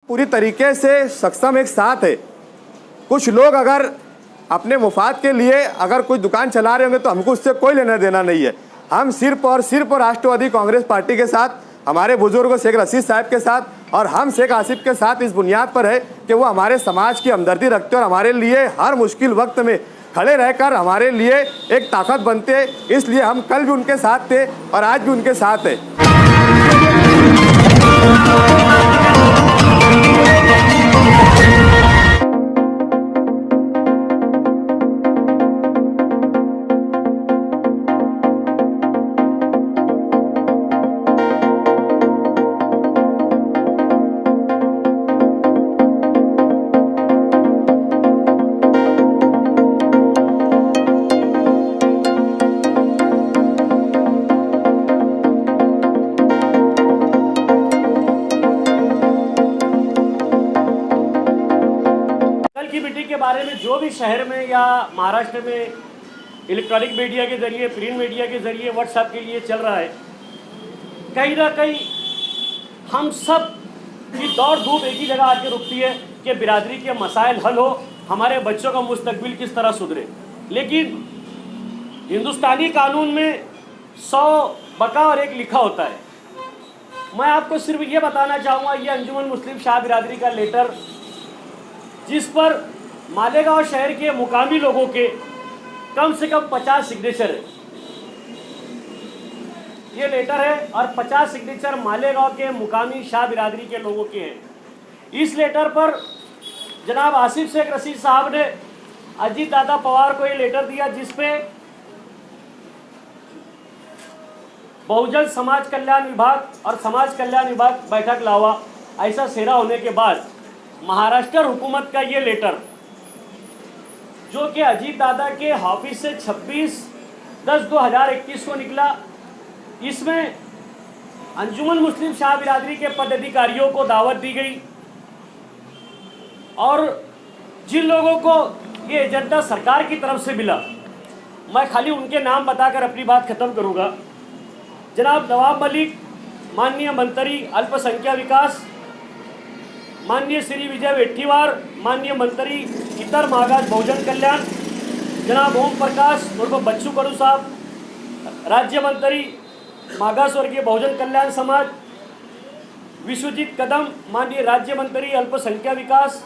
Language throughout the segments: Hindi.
पूरी तरीके से सक्षम एक साथ है। कुछ लोग अगर अपने मुफाद के लिए अगर कोई दुकान चला रहे होंगे तो हमको उससे कोई लेना देना नहीं है। हम सिर्फ राष्ट्रवादी कांग्रेस पार्टी के साथ, हमारे बुजुर्ग शेख रशीद साहब के साथ और हम शेख आसिफ के साथ इस बुनियाद पर है कि वो हमारे समाज की हमदर्दी रखते और हमारे लिए हर मुश्किल वक्त में खड़े रहकर हमारे लिए एक ताकत बनते। इसलिए हम कल भी उनके साथ थे और आज भी उनके साथ है। के बारे में जो भी शहर में या महाराष्ट्र में इलेक्ट्रॉनिक मीडिया के जरिए, प्रिंट मीडिया के जरिए, व्हाट्सएप के लिए चल रहा है, कहीं ना कहीं हम सब की दौड़ धूप एक ही जगह आके रुकती है कि बिरादरी के मसाइल हल हो, हमारे बच्चों का मुस्तकबिल किस तरह सुधरे। लेकिन हिंदुस्तानी कानून में 100 बका और 1 लिखा होता है। मैं आपको सिर्फ ये बताना चाहूँगा, ये अंजुमन मुस्लिम शाह बिरादरी का लेटर, जिस पर मालेगांव शहर के मुकामी लोगों के कम से कम 50 सिग्नेचर है। ये लेटर है और 50 सिग्नेचर मालेगांव के मुकामी शाह बिरादरी के लोगों के हैं। इस लेटर पर जनाब आसिफ शेख रशीद साहब ने अजीत दादा पवार को ये लेटर दिया, जिसपे बहुजन समाज कल्याण विभाग और समाज कल्याण विभाग बैठक लावा ऐसा सेरा होने के बाद महाराष्ट्र हुकूमत का ये लेटर, जो कि अजीत दादा के ऑफिस से 26/10/2021 को निकला, इसमें अंजुमन मुस्लिम शाह बिरादरी के पदाधिकारियों को दावत दी गई और जिन लोगों को ये एजेंडा सरकार की तरफ से मिला, मैं खाली उनके नाम बताकर अपनी बात खत्म करूंगा। जनाब नवाब मलिक, माननीय मंत्री अल्पसंख्यक विकास, माननीय श्री विजय वेट्टीवार, माननीय मंत्री इतर मागास बहुजन कल्याण, जनाब ओम प्रकाश उर्फ बच्चू कडू साहब, राज्य मंत्री मागास वर्गीय बहुजन कल्याण समाज, विश्वजीत कदम, माननीय राज्य मंत्री अल्पसंख्यक विकास,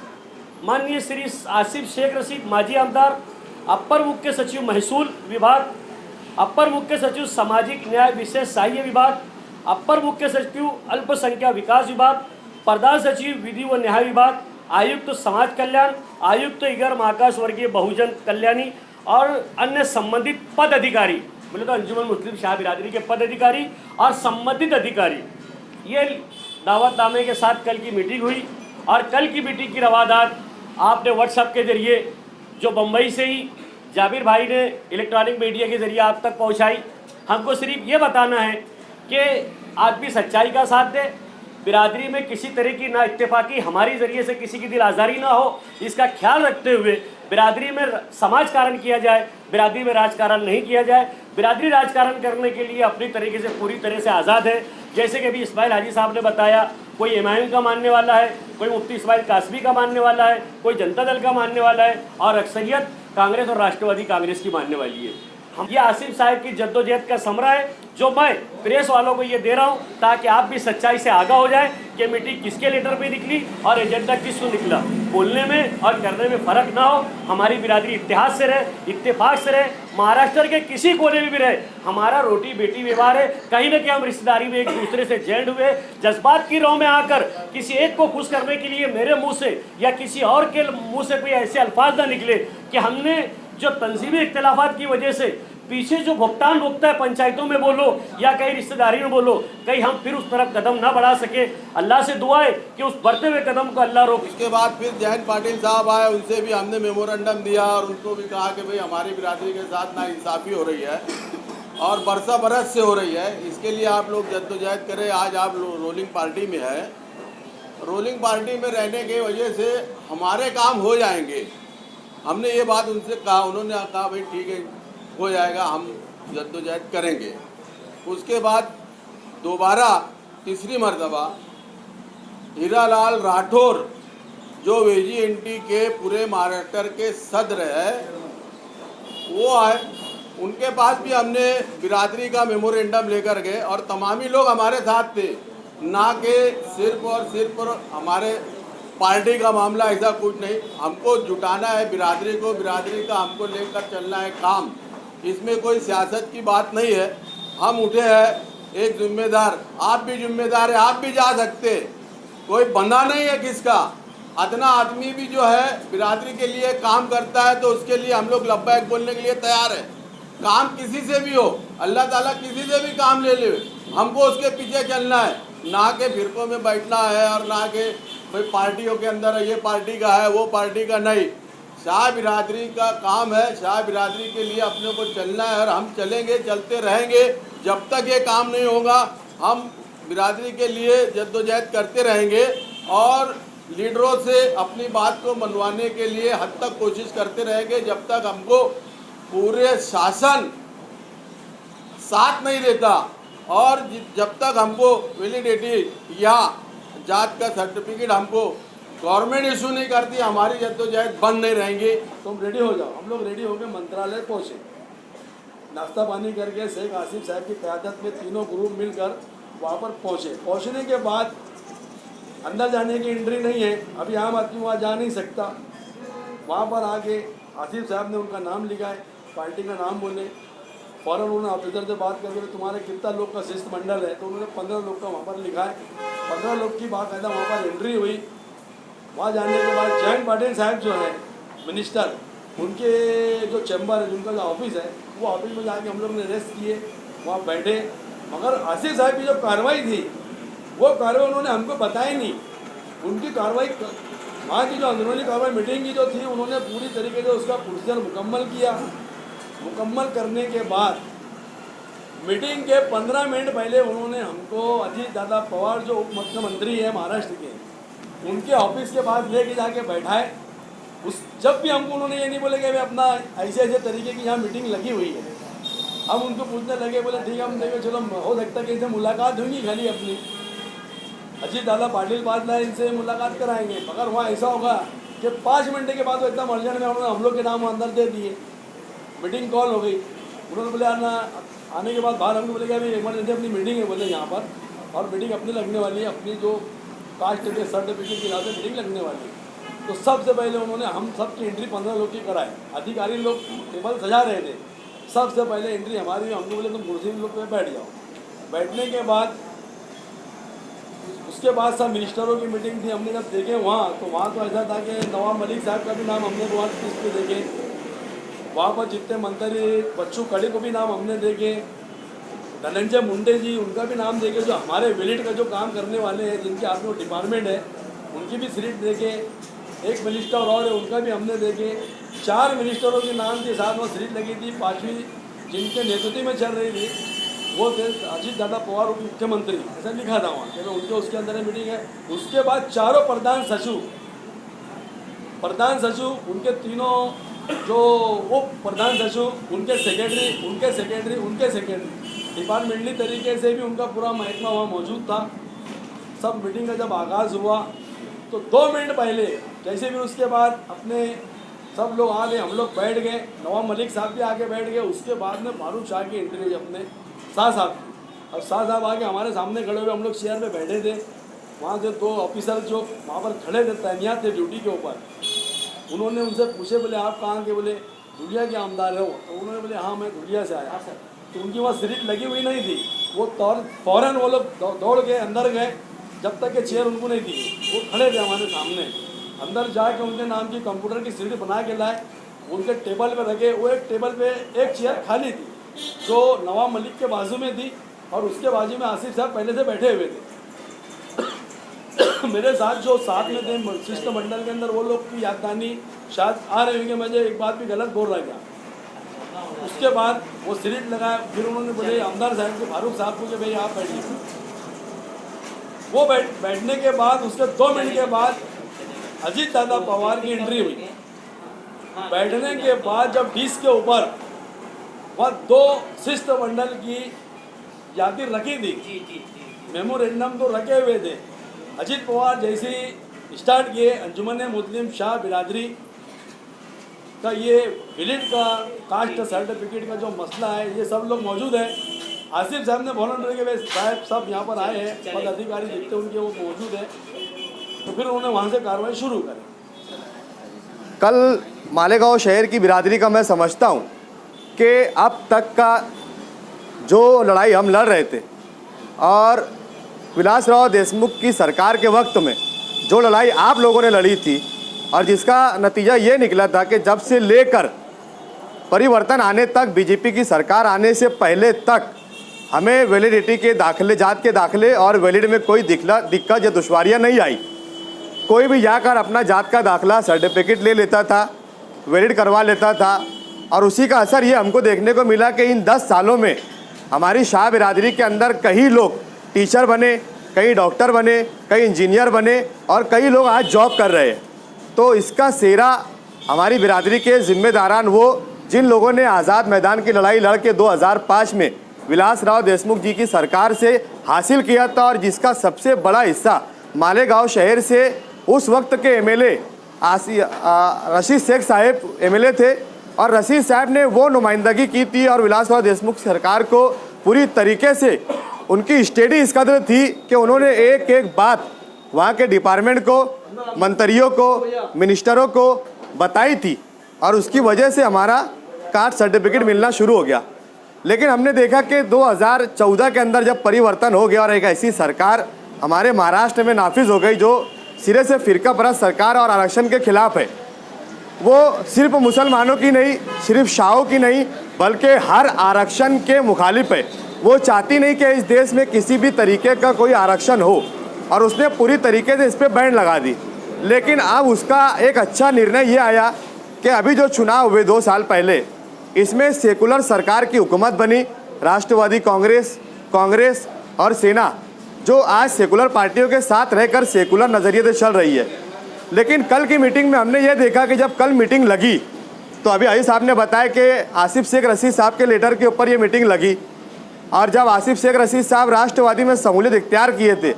माननीय श्री आसिफ शेख रशीद, माजी आमदार, अपर मुख्य सचिव महसूल विभाग, अपर मुख्य सचिव सामाजिक न्याय विशेष सहाय्य विभाग, अपर मुख्य सचिव अल्पसंख्यक विकास विभाग, प्रधान सचिव विधि व न्याय विभाग, आयुक्त समाज कल्याण, आयुक्त इगर महाकाश वर्गीय बहुजन कल्याणी और अन्य संबंधित पद अधिकारी, बोले तो अंजुमन मुस्लिम शाह बिरादरी के पद अधिकारी और संबंधित अधिकारी, ये दावतनामे के साथ कल की मीटिंग हुई। और कल की मीटिंग की रवादात आपने व्हाट्सएप के जरिए, जो बम्बई से ही जाबिर भाई ने इलेक्ट्रॉनिक मीडिया के जरिए आप तक पहुँचाई। हमको सिर्फ ये बताना है कि आदमी सच्चाई का साथ दे, बिरादरी में किसी तरह की ना इत्तेफाकी हमारी जरिए से किसी की दिल आज़ारी ना हो, इसका ख्याल रखते हुए बिरादरी में समाजकारण किया जाए, बिरादरी में राजकारण नहीं किया जाए। बिरादरी राजकारण करने के लिए अपनी तरीके से पूरी तरह से आज़ाद है। जैसे कि अभी इस्माइल हाजी साहब ने बताया, कोई एमआईएम का मानने वाला है, कोई मुफ्ती इस्माइल कासमी का मानने वाला है, कोई जनता दल का मानने वाला है और अक्सरियत कांग्रेस और राष्ट्रवादी कांग्रेस की मानने वाली है। हम ये आसिफ साहब की जद्दोजहद का समरा है, जो मैं प्रेस वालों को ये दे रहा हूँ ताकि आप भी सच्चाई से आगाह हो जाए कि मीटिंग किसके लेटर पे निकली और एजेंडा किसको निकला। बोलने में और करने में फ़र्क ना हो। हमारी बिरादरी इत्तेहाद से रहे, इत्तेफाक से रहे, महाराष्ट्र के किसी कोने में भी रहे। हमारा रोटी बेटी व्यवहार है। कहीं ना कहीं हम रिश्तेदारी में एक दूसरे से जॉइंट हुए। जज्बात की राह में आकर किसी एक को खुश करने के लिए मेरे मुँह से या किसी और के मुँह से कोई ऐसे अल्फाज ना निकले कि हमने जो तंजीमी इख्तिलाफात की वजह से पीछे जो भुगतान भुगता है, पंचायतों में बोलो या कहीं रिश्तेदारी में बोलो, कहीं हम फिर उस तरफ कदम ना बढ़ा सके। अल्लाह से दुआ है कि उस बढ़ते हुए कदम को अल्लाह रोके। उसके बाद फिर जयंत पाटिल साहब आए, उनसे भी हमने मेमोरेंडम दिया और उनको भी कहा कि भाई हमारी बिरादरी के साथ नाइंसाफ़ी हो रही है और बरसा बरस से हो रही है, इसके लिए आप लोग जद्दोजहद करें। आज आप रोलिंग पार्टी में है, रोलिंग पार्टी में रहने की वजह से हमारे काम हो जाएंगे। हमने ये बात उनसे कहा, उन्होंने कहा भाई ठीक है हो जाएगा, हम जद्दोजहद करेंगे। उसके बाद दोबारा तीसरी मर्तबा हीरालाल राठौर जो VGNT के पूरे महाराष्ट्र के सदर है वो आए, उनके पास भी हमने बिरादरी का मेमोरेंडम लेकर गए और तमामी लोग हमारे साथ थे। ना कि सिर्फ और सिर्फ हमारे पार्टी का मामला, ऐसा कुछ नहीं, हमको जुटाना है बिरादरी को, बिरादरी का हमको लेकर चलना है काम, इसमें कोई सियासत की बात नहीं है। हम उठे हैं एक जिम्मेदार, आप भी जिम्मेदार है, आप भी जा सकते, कोई बंधा नहीं है किसका। अदना आदमी भी जो है बिरादरी के लिए काम करता है तो उसके लिए हम लोग लब्बैक बोलने के लिए तैयार है। काम किसी से भी हो, अल्लाह ताला किसी से भी काम ले ले, हमको उसके पीछे चलना है, ना के फिरकों में बैठना है और ना के भाई पार्टियों के अंदर ये पार्टी का है वो पार्टी का नहीं। शाह बिरादरी का काम है, शाह बिरादरी के लिए अपने को चलना है और हम चलेंगे, चलते रहेंगे जब तक ये काम नहीं होगा। हम बिरादरी के लिए जद्दोजहद करते रहेंगे और लीडरों से अपनी बात को मनवाने के लिए हद तक कोशिश करते रहेंगे जब तक हमको पूरे शासन साथ नहीं देता और जब तक हमको वैलिडिटी या जात का सर्टिफिकेट हमको गवर्नमेंट इशू नहीं करती, हमारी जद्दोजहद बंद नहीं रहेंगी। तुम रेडी हो जाओ। हम लोग रेडी होकर मंत्रालय पहुँचे, नाश्ता पानी करके शेख आसिफ साहब की क़यादत में तीनों ग्रुप मिलकर वहाँ पर पहुँचे। पहुँचने के बाद अंदर जाने की एंट्री नहीं है, अभी आम आदमी वहाँ जा नहीं सकता। वहाँ पर आके आसिफ साहब ने उनका नाम लिखा है, पार्टी का नाम बोले, फ़ौरन उन्होंने ऑफिसर से बात करके तुम्हारे कितना लोग का शिष्टमंडल है, तो उन्होंने 15 लोग का वहाँ पर लिखा है। 15 लोग की बाकायदा वहाँ पर एंट्री हुई। वहाँ जाने के बाद जयंत पाटिल साहब जो है मिनिस्टर, उनके जो चैम्बर है, उनका जो ऑफिस है, वो ऑफिस में जाके हम लोग ने रेस्ट किए, वहाँ बैठे। मगर आसिफ साहब की जो कार्रवाई थी वो कार्रवाई उन्होंने हमको बताई नहीं। उनकी कार्रवाई, वहाँ की जो अंदरूनी कार्रवाई मीटिंग की जो थी, उन्होंने पूरी तरीके से उसका प्रोसीजर मुकम्मल किया। मुकम्मल करने के बाद मीटिंग के 15 मिनट पहले उन्होंने हमको अजीत दादा पवार जो उप मुख्यमंत्री है महाराष्ट्र के, उनके ऑफिस के पास लेके जाके बैठाए। जब भी हमको उन्होंने ये नहीं बोले कि अपना ऐसे ऐसे तरीके की यहाँ मीटिंग लगी हुई है, हम उनको पूछने लगे, बोले ठीक है हम देखें, चलो हो सकता है कि इनसे मुलाकात होगी खाली अपनी, अजीत दादा पाटिल बाद में इनसे मुलाकात कराएंगे। मगर वहाँ ऐसा होगा कि 5 मिनट के बाद वो एकदम अर्जेंट में उन्होंने हम लोग के नाम अंदर दे दिए। मीटिंग कॉल हो गई, उन्होंने बोले आना, आने के बाद बाहर हमको बोले कि अभी इमरजेंसी अपनी मीटिंग है बोले यहाँ पर, और मीटिंग अपनी लगने वाली है, अपनी जो कास्ट के सर्टिफिकेट के हिसाब से मीटिंग लगने वाली है। तो सबसे पहले उन्होंने हम सब की एंट्री 15 लोग की कराई। अधिकारी लोग टेबल सजा रहे थे, सबसे पहले एंट्री हमारी, हमको बोले तुम कुर्सी में लोग पे बैठ जाओ। बैठने के बाद उसके बाद सब मिनिस्टरों की मीटिंग थी, हमने जब देखे वहाँ, तो वहाँ तो ऐसा था कि नवाब मलिक साहब का भी नाम हमने वहाँ लिस्ट पे देखे, वहाँ पर जितने मंत्री बच्चू कड़ी को भी नाम हमने देखे, धनंजय मुंडे जी उनका भी नाम देखे, जो हमारे विलेट का जो काम करने वाले हैं, जिनके हाथ में डिपार्टमेंट है, उनकी भी सीट देखे। एक मिनिस्टर और है, उनका भी हमने देखे। 4 मिनिस्टरों के नाम के साथ वो सीट लगी थी। 5वीं जिनके नेतृत्व में चल रही थी वो थे अजीत दादा पवार उप मुख्यमंत्री, ऐसा लिखा था वहाँ कि उनके उसके अंदर मीटिंग है। उसके बाद 4 प्रधान सचिव, उनके तीनों जो उप प्रधान सचिव, उनके सेक्रेटरी डिपार्टमेंटली तरीके से भी उनका पूरा महकमा वहाँ मौजूद था। सब मीटिंग का जब आगाज़ हुआ तो 2 मिनट पहले जैसे भी उसके बाद अपने सब लोग आ गए, हम लोग बैठ गए, नवाब मलिक साहब भी आके बैठ गए। उसके बाद में फारूक शाह की एंट्री हुई अपने शाह साहब की। अब शाह साहब आके हमारे सामने खड़े हुए, हम लोग चेयर पे बैठे थे। वहाँ से 2 ऑफिसर जो वहाँ पर खड़े थे, तैनात थे ड्यूटी के ऊपर, उन्होंने उनसे पूछे, बोले आप कहाँ के? बोले धुलिया के आमदार हो। तो उन्होंने बोले हाँ मैं धुलिया से आया। तो उनकी वहाँ सीट लगी हुई नहीं थी, वो फ़ौरन वो लोग दौड़ के अंदर गए, जब तक के चेयर उनको नहीं दी। वो खड़े थे हमारे सामने, अंदर जाके उनके नाम की कंप्यूटर की सीट बना के लाए, उनके टेबल पे रखे। वो एक टेबल पे एक चेयर खाली थी जो नवाब मलिक के बाजू में थी, और उसके बाजू में आसिफ साहब पहले से बैठे हुए थे। मेरे साथ जो साथ में थे शिष्टमंडल के अंदर, वो लोग की याददानी शायद आ रहे होंगे, मुझे एक बात भी गलत बोल रहा था। उसके बाद वो सीट लगाया, फिर उन्होंने बोले आमदार साहब को, फारूक साहब को, कि भाई आप बैठिए। वो बैठने के बाद उसके 2 मिनट के बाद अजीत दादा पवार की एंट्री हुई। बैठने के बाद जब डिस्क के ऊपर वह 2 शिष्टमंडल की यादी रखी थी, मेमोरेंडम तो रखे हुए थे, अजीत पवार जैसे स्टार्ट किए अंजुमन मुस्लिम शाह बिरादरी का ये विलेज का कास्ट सर्टिफिकेट का जो मसला है, ये सब लोग मौजूद है। आसिफ साहब ने वॉलंटियर के वे साहब सब यहाँ पर आए हैं, पदाधिकारी दिखते उनके वो मौजूद है, तो फिर उन्होंने वहाँ से कार्रवाई शुरू करी। कल मालेगांव शहर की बिरादरी का मैं समझता हूँ कि अब तक का जो लड़ाई हम लड़ रहे थे और विलासराव देशमुख की सरकार के वक्त में जो लड़ाई आप लोगों ने लड़ी थी और जिसका नतीजा ये निकला था कि जब से लेकर परिवर्तन आने तक, बीजेपी की सरकार आने से पहले तक हमें वैलिडिटी के दाखिले, जात के दाखिले और वैलिड में कोई दिक्कत या दुश्वारियाँ नहीं आई। कोई भी जाकर अपना जात का दाखिला सर्टिफिकेट ले लेता था, वैलिड करवा लेता था और उसी का असर ये हमको देखने को मिला कि इन 10 सालों में हमारी शाह बिरादरी के अंदर कई लोग टीचर बने, कई डॉक्टर बने, कई इंजीनियर बने और कई लोग आज जॉब कर रहे हैं। तो इसका सेहरा हमारी बिरादरी के जिम्मेदारान वो जिन लोगों ने आज़ाद मैदान की लड़ाई लड़ के 2005 में विलासराव देशमुख जी की सरकार से हासिल किया था और जिसका सबसे बड़ा हिस्सा मालेगांव शहर से उस वक्त के एमएलए रशीद शेख साहब एमएलए थे और रशीद साहब ने वो नुमाइंदगी की थी और विलासराव देशमुख सरकार को पूरी तरीके से उनकी स्टडी इस कदर थी कि उन्होंने एक एक बात वहाँ के डिपार्टमेंट को, मंत्रियों को, मिनिस्टरों को बताई थी और उसकी वजह से हमारा कास्ट सर्टिफिकेट मिलना शुरू हो गया। लेकिन हमने देखा कि 2014 के अंदर जब परिवर्तन हो गया और एक ऐसी सरकार हमारे महाराष्ट्र में नाफिज हो गई जो सिरे से फिरका परस्त सरकार और आरक्षण के खिलाफ है, वो सिर्फ मुसलमानों की नहीं, सिर्फ शाहों की नहीं, बल्कि हर आरक्षण के मुखालिफ है। वो चाहती नहीं कि इस देश में किसी भी तरीके का कोई आरक्षण हो और उसने पूरी तरीके से इस पर बैन लगा दी। लेकिन अब उसका एक अच्छा निर्णय ये आया कि अभी जो चुनाव हुए 2 साल पहले, इसमें सेकुलर सरकार की हुकूमत बनी, राष्ट्रवादी कांग्रेस और सेना जो आज सेकुलर पार्टियों के साथ रहकर सेकुलर नज़रिए से चल रही है। लेकिन कल की मीटिंग में हमने ये देखा कि जब कल मीटिंग लगी तो अभी अली साहब ने बताया कि आसिफ शेख रशीद साहब के लेटर के ऊपर ये मीटिंग लगी और जब आसिफ शेख रशीद साहब राष्ट्रवादी में शमूलियत इख्तियार किए थे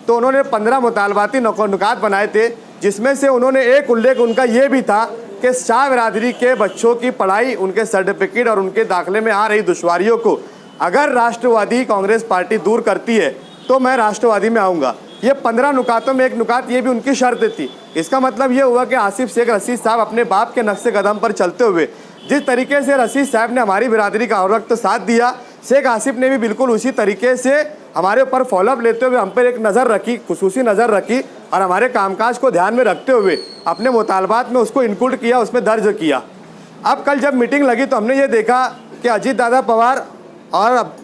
तो उन्होंने 15 मुतालबाती नुकात बनाए थे, जिसमें से उन्होंने एक उल्लेख उनका ये भी था कि शाह बिरादरी के बच्चों की पढ़ाई, उनके सर्टिफिकेट और उनके दाखिले में आ रही दुश्वारियों को अगर राष्ट्रवादी कांग्रेस पार्टी दूर करती है तो मैं राष्ट्रवादी में आऊँगा। ये 15 नुकातों में एक नुकात ये भी उनकी शर्त थी। इसका मतलब ये हुआ कि आसिफ शेख रशीद साहब अपने बाप के नक्शे कदम पर चलते हुए जिस तरीके से रशीद साहब ने हमारी बिरादरी का हर वक्त साथ दिया, शेख आसिफ ने भी बिल्कुल उसी तरीके से हमारे ऊपर फॉलोअप लेते हुए हम पर एक नज़र रखी, खुसूसी नज़र रखी और हमारे कामकाज को ध्यान में रखते हुए अपने मुतालबात में उसको इंक्लूड किया, उसमें दर्ज किया। अब कल जब मीटिंग लगी तो हमने ये देखा कि अजीत दादा पवार और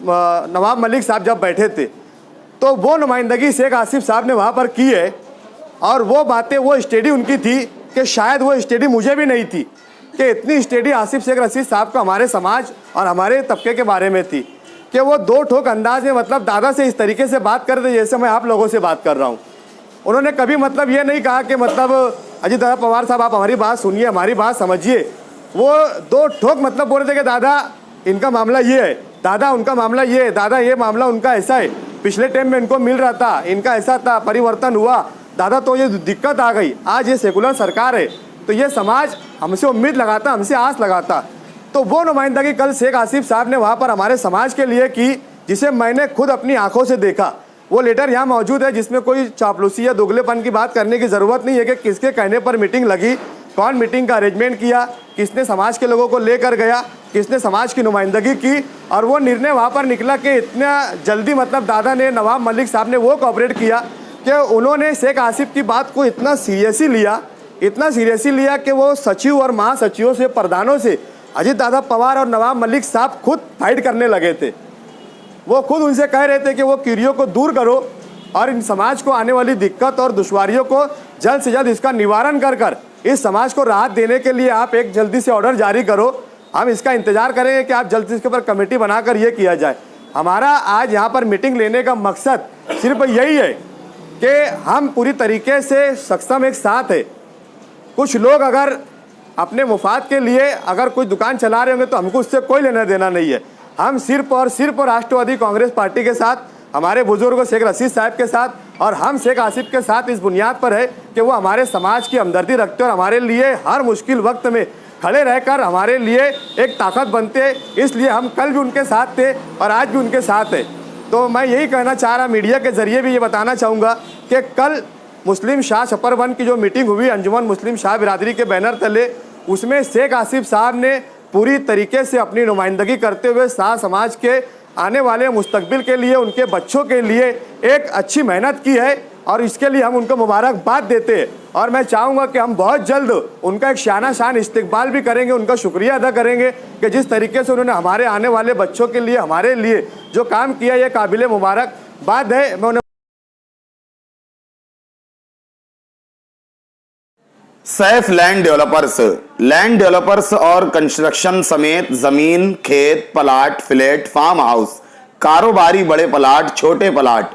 नवाब मलिक साहब जब बैठे थे तो वो नुमाइंदगी शेख आसिफ साहब ने वहाँ पर की है और वो बातें, वो स्टडी उनकी थी कि शायद वो स्टडी मुझे भी नहीं थी कि इतनी स्टडी आसिफ शेख रशीद साहब को हमारे समाज और हमारे तबके के बारे में थी कि वो 2 ठोक अंदाज में मतलब दादा से इस तरीके से बात करते जैसे मैं आप लोगों से बात कर रहा हूँ। उन्होंने कभी मतलब ये नहीं कहा कि मतलब अजीत दादा पवार साहब आप हमारी बात सुनिए, हमारी बात समझिए। वो 2 ठोक मतलब बोल रहे थे कि दादा इनका मामला ये है, दादा उनका मामला ये है, दादा ये मामला उनका ऐसा है, पिछले टाइम में इनको मिल रहा था, इनका ऐसा था, परिवर्तन हुआ दादा तो ये दिक्कत आ गई, आज ये सेकुलर सरकार है तो ये समाज हमसे उम्मीद लगाता, हमसे आस लगाता। तो वो नुमाइंदगी कल शेख आसिफ साहब ने वहाँ पर हमारे समाज के लिए की जिसे मैंने खुद अपनी आंखों से देखा। वो लेटर यहाँ मौजूद है जिसमें कोई चापलूसी या दुगलेपन की बात करने की ज़रूरत नहीं है कि किसके कहने पर मीटिंग लगी, कौन मीटिंग का अरेंजमेंट किया, किसने समाज के लोगों को लेकर गया, किसने समाज की नुमाइंदगी की और वो निर्णय वहाँ पर निकला कि इतना जल्दी मतलब दादा ने, नवाब मलिक साहब ने वो कोऑपरेट किया कि उन्होंने शेख आसिफ की बात को इतना सीरियसली लिया कि वो सचिव और महासचिवों से, प्रधानों से अजीत दादा पवार और नवाब मलिक साहब खुद फाइट करने लगे थे। वो खुद उनसे कह रहे थे कि वो कीड़ियों को दूर करो और इन समाज को आने वाली दिक्कत और दुश्वारियों को जल्द से जल्द इसका निवारण कर इस समाज को राहत देने के लिए आप एक जल्दी से ऑर्डर जारी करो। हम इसका इंतजार करेंगे कि आप जल्दी इसके ऊपर कमेटी बनाकर ये किया जाए। हमारा आज यहाँ पर मीटिंग लेने का मकसद सिर्फ यही है कि हम पूरी तरीके से सक्षम एक साथ है। कुछ लोग अगर अपने मुफाद के लिए अगर कोई दुकान चला रहे होंगे तो हमको उससे कोई लेना देना नहीं है। हम सिर्फ और सिर्फ राष्ट्रवादी कांग्रेस पार्टी के साथ, हमारे बुजुर्ग शेख रशीद साहब के साथ और हम शेख आसिफ के साथ इस बुनियाद पर है कि वो हमारे समाज की हमदर्दी रखते और हमारे लिए हर मुश्किल वक्त में खड़े रहकर हमारे लिए एक ताकत बनते। इसलिए हम कल भी उनके साथ थे और आज भी उनके साथ है। तो मैं यही कहना चाह रहा, मीडिया के ज़रिए भी ये बताना चाहूँगा कि कल मुस्लिम शाह छपर वन की जो मीटिंग हुई अंजुमन मुस्लिम शाह बिरादरी के बैनर तले, उसमें शेख आसिफ साहब ने पूरी तरीके से अपनी नुमाइंदगी करते हुए शाह समाज के आने वाले मुस्तकबिल के लिए, उनके बच्चों के लिए एक अच्छी मेहनत की है और इसके लिए हम उनको मुबारकबाद देते हैं। और मैं चाहूँगा कि हम बहुत जल्द उनका एक शाना शान इस्तकबाल भी करेंगे, उनका शुक्रिया अदा करेंगे कि जिस तरीके से उन्होंने हमारे आने वाले बच्चों के लिए, हमारे लिए जो काम किया, ये काबिल मुबारकबाद है। मैं उन्हें सैफ लैंड डेवलपर्स और कंस्ट्रक्शन समेत जमीन, खेत, प्लाट, फ्लैट, फार्म हाउस, कारोबारी बड़े प्लाट, छोटे प्लाट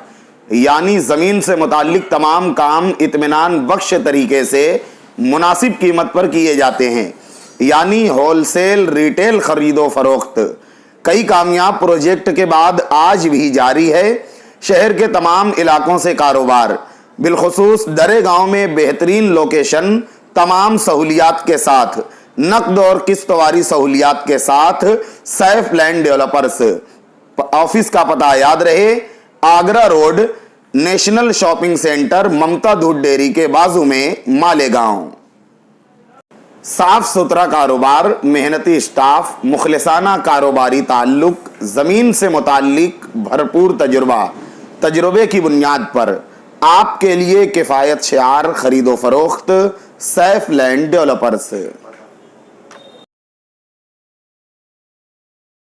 यानी जमीन से मुताल्लिक तमाम काम इत्मीनान बख्श तरीके से मुनासिब कीमत पर किए जाते हैं, यानी होलसेल रिटेल खरीदो फरोख्त। कई कामयाब प्रोजेक्ट के बाद आज भी जारी है शहर के तमाम इलाकों से कारोबार। बिलखुसूस दरे गांव में बेहतरीन लोकेशन, तमाम सहूलियात के साथ, नकद और किस्तवारी सहूलियात के साथ सैफ लैंड डेवलपर्स। ऑफिस का पता याद रहे, Agra road, national shopping centre, Mamta दूध डेयरी के बाजू में, मालेगांव। साफ सुथरा कारोबार, मेहनती स्टाफ, मुखलिसाना कारोबारी ताल्लुक, जमीन से मुताल्लिक भरपूर तजुर्बे की बुनियाद पर आपके लिए किफायत शार खरीदो फरोख्त, सैफ लैंड डेवलपर्स।